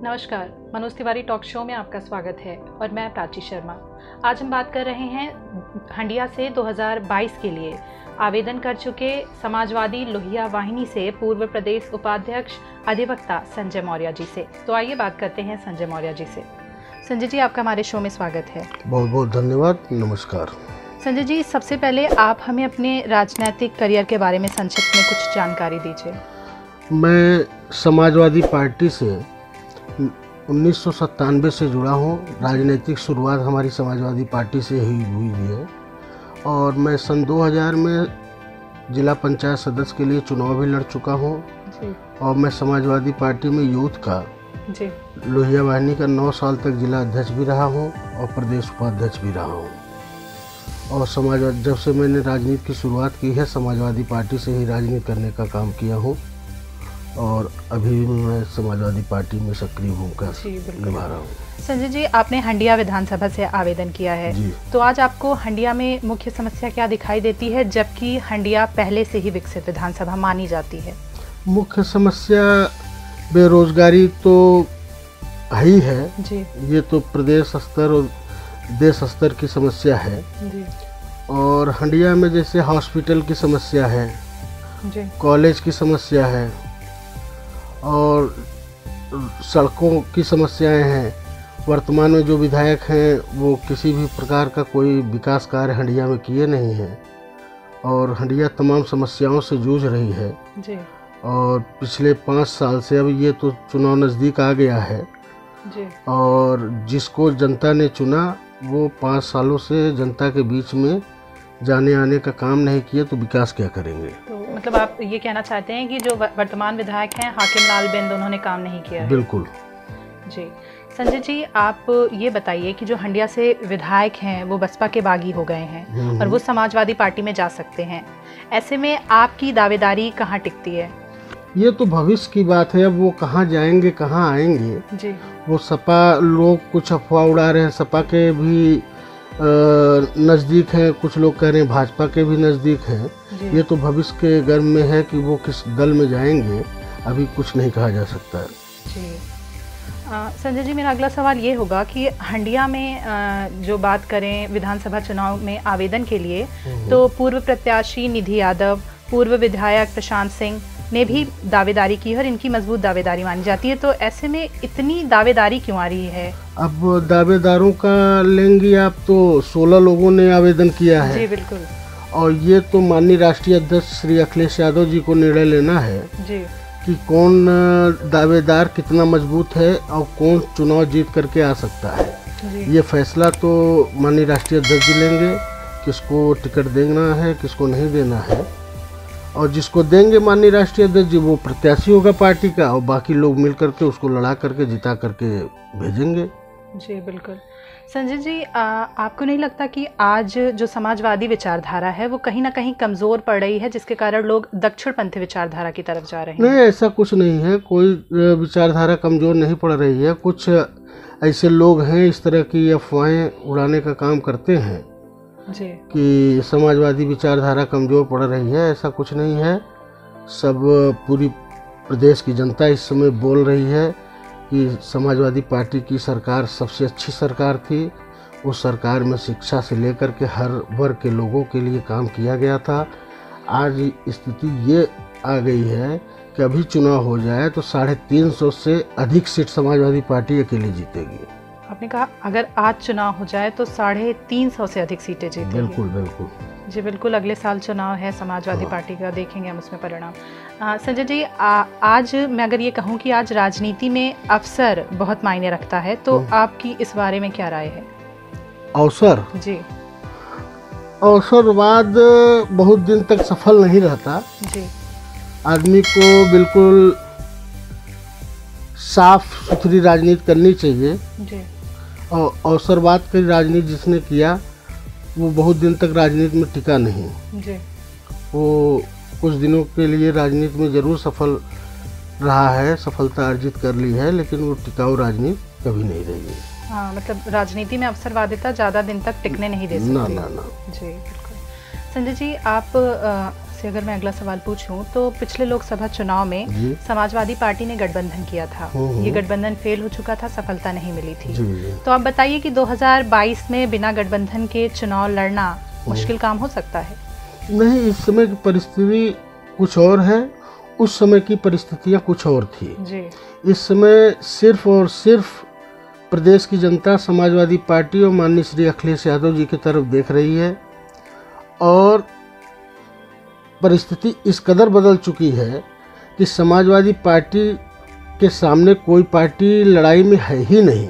नमस्कार, Manoj Tiwari talk show में आपका स्वागत है और मैं प्राची शर्मा। आज हम बात कर रहे हैं हंडिया से 2022 के लिए आवेदन कर चुके समाजवादी लोहिया वाहिनी से पूर्व प्रदेश उपाध्यक्ष अधिवक्ता संजय मौर्य जी से। तो आइए बात करते हैं संजय मौर्य जी से। संजय जी, आपका हमारे शो में स्वागत है। बहुत बहुत धन्यवाद। नमस्कार संजय जी, सबसे पहले आप हमें अपने राजनीतिक करियर के बारे में संक्षिप्त में कुछ जानकारी दीजिए। मैं समाजवादी पार्टी से 1997 से जुड़ा हूँ। राजनीतिक शुरुआत हमारी समाजवादी पार्टी से ही हुई है और मैं सन 2000 में जिला पंचायत सदस्य के लिए चुनाव भी लड़ चुका हूँ और मैं समाजवादी पार्टी में यूथ का लोहिया वाहिनी का 9 साल तक जिला अध्यक्ष भी रहा हूँ और प्रदेश उपाध्यक्ष भी रहा हूँ। और समाजवादी जब से मैंने राजनीति की शुरुआत की है, समाजवादी पार्टी से ही राजनीति करने का काम किया हूँ और अभी भी मैं समाजवादी पार्टी में सक्रिय भूमिका निभा रहा हूँ। संजय जी, आपने हंडिया विधानसभा से आवेदन किया है, तो आज आपको हंडिया में मुख्य समस्या क्या दिखाई देती है, जबकि हंडिया पहले से ही विकसित विधानसभा मानी जाती है? मुख्य समस्या बेरोजगारी तो ही है जी। ये तो प्रदेश स्तर और देश स्तर की समस्या है जी। और हंडिया में जैसे हॉस्पिटल की समस्या है जी। कॉलेज की समस्या है और सड़कों की समस्याएं हैं। वर्तमान में जो विधायक हैं वो किसी भी प्रकार का कोई विकास कार्य हंडिया में किए नहीं हैं और हंडिया तमाम समस्याओं से जूझ रही है जी। और पिछले 5 साल से, अब ये तो चुनाव नज़दीक आ गया है जी। और जिसको जनता ने चुना वो 5 सालों से जनता के बीच में जाने आने का काम नहीं किए, तो विकास क्या करेंगे? तो मतलब आप ये कहना चाहते हैं कि जो वर्तमान विधायक हैं हाकिम लाल बिंद, उन्होंने काम नहीं किया है? बिल्कुल जी। संजय जी, आप ये बताइए कि जो हंडिया से विधायक हैं वो बसपा के बागी हो गए हैं और वो समाजवादी पार्टी में जा सकते हैं, ऐसे में आपकी दावेदारी कहाँ टिकती है? ये तो भविष्य की बात है। अब वो कहाँ जाएंगे, कहाँ आएंगे जी। वो सपा लोग कुछ अफवाह उड़ा रहे हैं, सपा के भी नज़दीक हैं, कुछ लोग कह रहे हैं भाजपा के भी नज़दीक हैं। ये तो भविष्य के गर्भ में है कि वो किस दल में जाएंगे, अभी कुछ नहीं कहा जा सकता है जी। संजय जी, मेरा अगला सवाल ये होगा कि हंडिया में जो बात करें विधानसभा चुनाव में आवेदन के लिए, तो पूर्व प्रत्याशी निधि यादव, पूर्व विधायक प्रशांत सिंह ने भी दावेदारी की है और इनकी मजबूत दावेदारी मानी जाती है, तो ऐसे में इतनी दावेदारी क्यों आ रही है? अब दावेदारों का लेंगे आप, तो 16 लोगों ने आवेदन किया है जी। बिल्कुल। और ये तो माननीय राष्ट्रीय अध्यक्ष श्री अखिलेश यादव जी को निर्णय लेना है जी। कि कौन दावेदार कितना मजबूत है और कौन चुनाव जीत करके आ सकता है जी। ये फैसला तो माननीय राष्ट्रीय अध्यक्ष जी लेंगे, किसको टिकट देना है, किसको नहीं देना है। और जिसको देंगे माननीय राष्ट्रीय अध्यक्ष जी, वो प्रत्याशी होगा पार्टी का और बाकी लोग मिल करके उसको लड़ा करके जिता करके भेजेंगे जी। बिल्कुल। संजय जी, आपको नहीं लगता कि आज जो समाजवादी विचारधारा है वो कहीं ना कहीं कमज़ोर पड़ रही है, जिसके कारण लोग दक्षिणपंथी विचारधारा की तरफ जा रहे हैं? नहीं, ऐसा कुछ नहीं है। कोई विचारधारा कमज़ोर नहीं पड़ रही है। कुछ ऐसे लोग हैं इस तरह की अफवाहें उड़ाने का काम करते हैं जी। कि समाजवादी विचारधारा कमज़ोर पड़ रही है। ऐसा कुछ नहीं है। सब पूरी प्रदेश की जनता इस समय बोल रही है कि समाजवादी पार्टी की सरकार सबसे अच्छी सरकार थी। उस सरकार में शिक्षा से लेकर के हर वर्ग के लोगों के लिए काम किया गया था। आज स्थिति ये आ गई है कि अभी चुनाव हो जाए तो 350 से अधिक सीट समाजवादी पार्टी अकेली जीतेगी। आपने कहा अगर आज चुनाव हो जाए तो 350 से अधिक सीटें जीतेंगी? बिल्कुल बिल्कुल जी। बिल्कुल। अगले साल चुनाव है समाजवादी पार्टी का, देखेंगे हम उसमें परिणाम। संजय जी, आज मैं अगर ये कहूँ कि आज राजनीति में अवसर बहुत मायने रखता है, तो आपकी इस बारे में क्या राय है? अवसर जी। अवसरवाद बहुत दिन तक सफल नहीं रहता जी। आदमी को बिल्कुल साफ सुथरी राजनीति करनी चाहिए जी। और अवसरवाद की राजनीति जिसने किया वो बहुत दिन तक राजनीति में टिका नहीं जी। वो कुछ दिनों के लिए राजनीति में ज़रूर सफल रहा है, सफलता अर्जित कर ली है, लेकिन वो टिकाऊ राजनीति कभी नहीं रही है। हाँ, मतलब राजनीति में अवसरवादिता ज़्यादा दिन तक टिकने नहीं दे सकती। ना ना ना जी। बिल्कुल। संजय जी, आप आपसे अगर मैं अगला सवाल पूछूं तो पिछले लोकसभा चुनाव में समाजवादी पार्टी ने गठबंधन किया था। ये गठबंधन फेल हो चुका था, सफलता नहीं मिली थी। तो आप बताइए कि 2022 में बिना गठबंधन के चुनाव लड़ना मुश्किल काम हो सकता है? नहीं, इस समय की परिस्थिति कुछ और है, उस समय की परिस्थितियां कुछ और थी जी। इस समय सिर्फ और सिर्फ प्रदेश की जनता समाजवादी पार्टी और माननीय श्री अखिलेश यादव जी की तरफ देख रही है और परिस्थिति इस कदर बदल चुकी है कि समाजवादी पार्टी के सामने कोई पार्टी लड़ाई में है ही नहीं।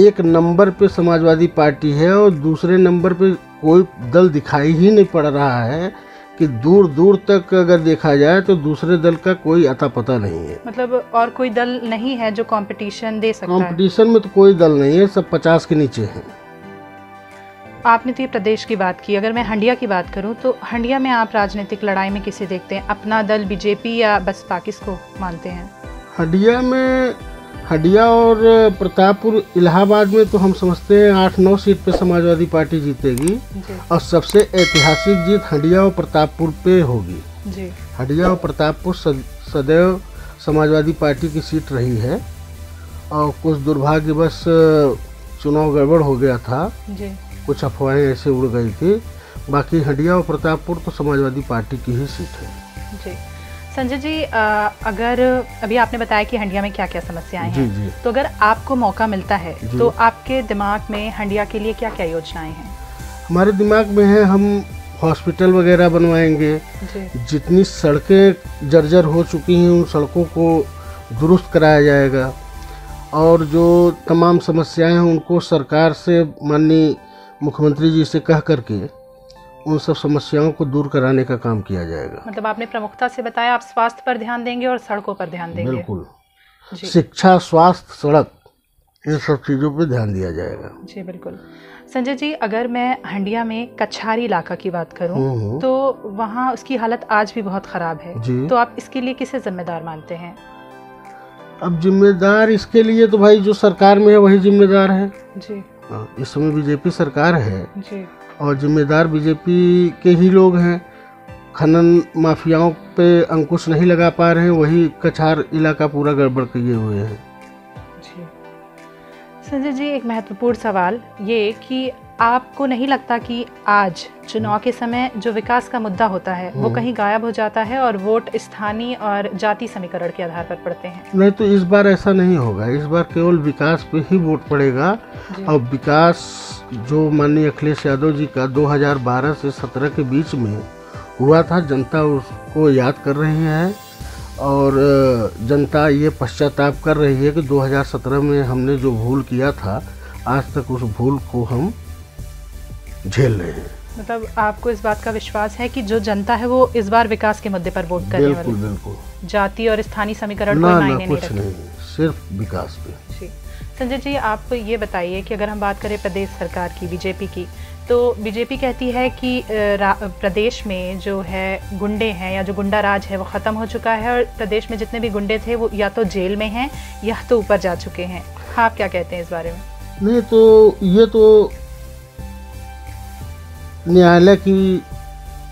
एक नंबर पे समाजवादी पार्टी है और दूसरे नंबर पे कोई दल दिखाई ही नहीं पड़ रहा है कि दूर दूर तक अगर देखा जाए तो दूसरे दल का कोई अता पता नहीं है। मतलब और कोई दल नहीं है जो कंपटीशन दे सकता है? कंपटीशन में तो कोई दल नहीं है, सब 50 के नीचे हैं। आपने तो ये प्रदेश की बात की, अगर मैं हंडिया की बात करूं तो हंडिया में आप राजनीतिक लड़ाई में किसे देखते हैं? अपना दल बीजेपी या बसपा, किसको मानते हैं? हंडिया और प्रतापपुर इलाहाबाद में तो हम समझते हैं 8-9 सीट पे समाजवादी पार्टी जीतेगी और सबसे ऐतिहासिक जीत हंडिया और प्रतापपुर पे होगी जी। हंडिया और प्रतापपुर सदैव समाजवादी पार्टी की सीट रही है और कुछ दुर्भाग्यवश चुनाव गड़बड़ हो गया था जी। कुछ अफवाहें ऐसे उड़ गई थी, बाकी हंडिया और प्रतापपुर तो समाजवादी पार्टी की ही सीट है जी। संजय जी, अगर अभी आपने बताया कि हंडिया में क्या क्या समस्याएं हैं, तो अगर आपको मौका मिलता है तो आपके दिमाग में हंडिया के लिए क्या क्या योजनाएं हैं? हमारे दिमाग में है, हम हॉस्पिटल वगैरह बनवाएंगे, जितनी सड़कें जर्जर हो चुकी हैं उन सड़कों को दुरुस्त कराया जाएगा और जो तमाम समस्याएं हैं उनको सरकार से माननीय मुख्यमंत्री जी से कह करके उन सब समस्याओं को दूर कराने का काम किया जाएगा। मतलब आपने प्रमुखता से बताया आप स्वास्थ्य पर ध्यान देंगे और सड़कों पर ध्यान देंगे। बिल्कुल, शिक्षा, स्वास्थ्य, सड़क, इन सब चीज़ों पर ध्यान दिया जाएगा जी। बिल्कुल। संजय जी, अगर मैं हंडिया में कछारी इलाका की बात करूं तो वहाँ उसकी हालत आज भी बहुत ख़राब है, तो आप इसके लिए किसे जिम्मेदार मानते हैं? अब जिम्मेदार इसके लिए तो भाई जो सरकार में है वही जिम्मेदार है जी। इस समय बीजेपी सरकार है जी। और जिम्मेदार बीजेपी के ही लोग हैं। खनन माफियाओं पे अंकुश नहीं लगा पा रहे हैं, वही कछार इलाका पूरा गड़बड़ किए हुए हैं जी। संजय जी, एक महत्वपूर्ण सवाल ये कि आपको नहीं लगता कि आज चुनाव के समय जो विकास का मुद्दा होता है वो कहीं गायब हो जाता है और वोट स्थानीय और जाति समीकरण के आधार पर पड़ते हैं? नहीं, तो इस बार ऐसा नहीं होगा। इस बार केवल विकास पे ही वोट पड़ेगा और विकास जो माननीय अखिलेश यादव जी का 2012 से 17 के बीच में हुआ था, जनता उसको याद कर रही है और जनता ये पश्चाताप कर रही है कि 2017 में हमने जो भूल किया था आज तक उस भूल को हम झेल रहे हैं। मतलब आपको इस बात का विश्वास है कि जो जनता है वो इस बार विकास के मुद्दे पर वोट करने वाली है? बिल्कुल। जाति और स्थानीय समीकरण कोई मायने नहीं रखते? नहीं, सिर्फ विकास पे जी। संजय जी, आप ये बताइए कि अगर हम बात करें प्रदेश सरकार की, बीजेपी की, तो बीजेपी कहती है कि प्रदेश में जो है गुंडे हैं या जो गुंडा राज है वो ख़त्म हो चुका है और प्रदेश में जितने भी गुंडे थे वो या तो जेल में हैं या तो ऊपर जा चुके हैं। आप क्या कहते हैं इस बारे में? नहीं, तो ये तो न्यायालय की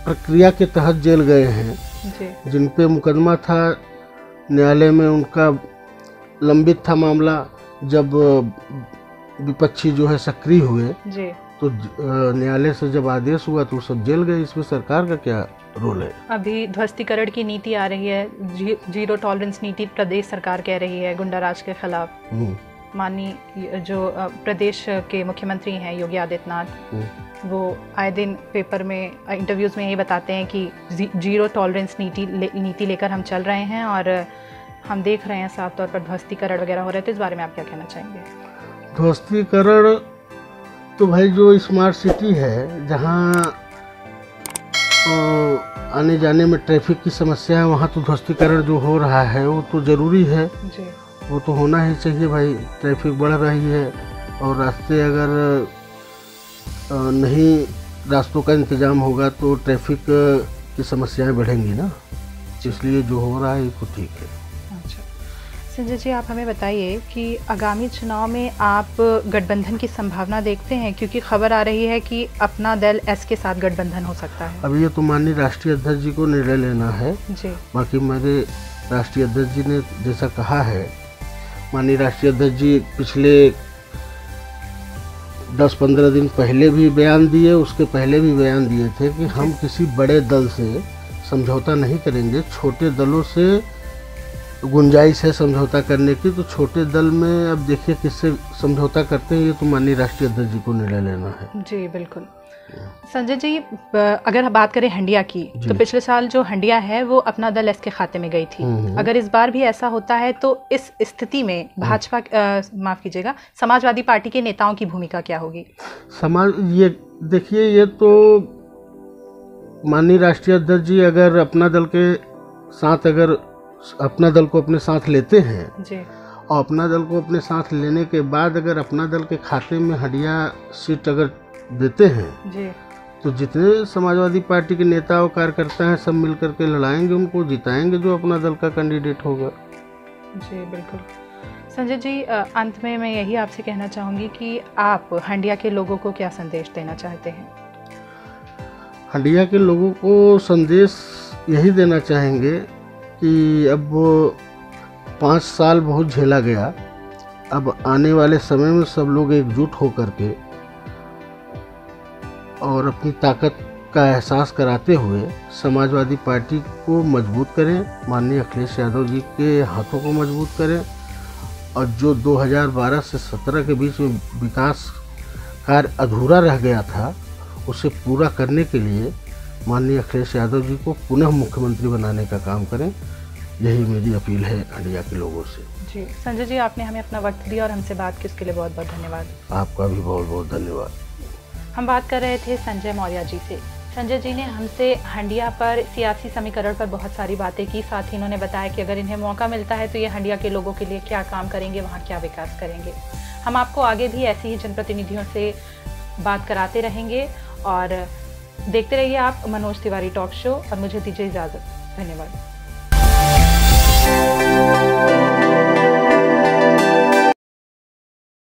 प्रक्रिया के तहत जेल गए हैं जी। जिन पे मुकदमा था न्यायालय में उनका लंबित था मामला। जब विपक्षी जो है सक्रिय हुए जी। तो न्यायालय से जब आदेश हुआ तो सब जेल गए। इसमें सरकार का क्या रोल है? अभी ध्वस्तीकरण की नीति आ रही है, जीरो टॉलरेंस नीति प्रदेश सरकार कह रही है गुंडा राज के खिलाफ। माननीय जो प्रदेश के मुख्यमंत्री हैं योगी आदित्यनाथ, वो आए दिन पेपर में इंटरव्यूज़ में यही बताते हैं कि जीरो टॉलरेंस नीति लेकर हम चल रहे हैं और हम देख रहे हैं साफ तौर पर ध्वस्तीकरण वगैरह हो रहे थे। इस बारे में आप क्या कहना चाहेंगे? ध्वस्तीकरण तो भाई जो स्मार्ट सिटी है जहाँ आने जाने में ट्रैफिक की समस्या है वहाँ तो ध्वस्तीकरण जो हो रहा है वो तो ज़रूरी है जी। वो तो होना ही चाहिए भाई। ट्रैफिक बढ़ रही है और रास्ते अगर नहीं रास्तों का इंतज़ाम होगा तो ट्रैफिक की समस्याएं बढ़ेंगी ना, इसलिए जो हो रहा है तो ठीक है। अच्छा संजय जी, आप हमें बताइए कि आगामी चुनाव में आप गठबंधन की संभावना देखते हैं, क्योंकि खबर आ रही है कि अपना दल एस के साथ गठबंधन हो सकता है। अब ये तो माननीय राष्ट्रीय अध्यक्ष जी को निर्णय लेना है जी। बाकी मेरे राष्ट्रीय अध्यक्ष जी ने जैसा कहा है, माननीय राष्ट्रीय अध्यक्ष जी पिछले 10-15 दिन पहले भी बयान दिए, उसके पहले भी बयान दिए थे कि हम किसी बड़े दल से समझौता नहीं करेंगे, छोटे दलों से गुंजाइश है समझौता करने की। तो छोटे दल में अब देखिए किससे समझौता करते हैं, ये तो माननीय राष्ट्रीय अध्यक्ष जी को निर्णय लेना है। जी बिल्कुल। संजय जी, अगर बात करें हंडिया की, तो पिछले साल जो हंडिया है वो अपना दल एस के खाते में गई थी। अगर इस बार भी ऐसा होता है तो इस स्थिति में भाजपा माफ कीजिएगा, समाजवादी पार्टी के नेताओं की भूमिका क्या होगी? ये देखिए, ये तो माननीय राष्ट्रीय अध्यक्ष जी अगर अपना दल के साथ, अगर अपना दल को अपने साथ लेते हैं जी, और अपना दल को अपने साथ लेने के बाद अगर अपना दल के खाते में हंडिया सीट अगर देते हैं जी, तो जितने समाजवादी पार्टी के नेता और कार्यकर्ता हैं सब मिलकर के लड़ाएंगे, उनको जिताएंगे जो अपना दल का कैंडिडेट होगा। जी बिल्कुल। संजय जी, अंत में मैं यही आपसे कहना चाहूँगी कि आप हंडिया के लोगों को क्या संदेश देना चाहते हैं? हंडिया के लोगों को संदेश यही देना चाहेंगे कि अब वो 5 साल बहुत झेला गया, अब आने वाले समय में सब लोग एकजुट होकर के और अपनी ताकत का एहसास कराते हुए समाजवादी पार्टी को मजबूत करें, माननीय अखिलेश यादव जी के हाथों को मजबूत करें, और जो 2012 से 17 के बीच में विकास कार्य अधूरा रह गया था उसे पूरा करने के लिए माननीय अखिलेश यादव जी को पुनः मुख्यमंत्री बनाने का काम करें। यही मेरी अपील है हंडिया के लोगों से। जी संजय जी, आपने हमें अपना वक्त दिया और हमसे बात की उसके लिए बहुत बहुत धन्यवाद। आपका भी बहुत बहुत धन्यवाद। हम बात कर रहे थे संजय मौर्य जी से। संजय जी ने हमसे हंडिया पर सियासी समीकरण पर बहुत सारी बातें की, साथ ही इन्होंने बताया कि अगर इन्हें मौका मिलता है तो ये हंडिया के लोगों के लिए क्या काम करेंगे, वहाँ क्या विकास करेंगे। हम आपको आगे भी ऐसे ही जनप्रतिनिधियों से बात कराते रहेंगे और देखते रहिए आप मनोज तिवारी टॉक शो, और मुझे दीजिए इजाज़त। धन्यवाद।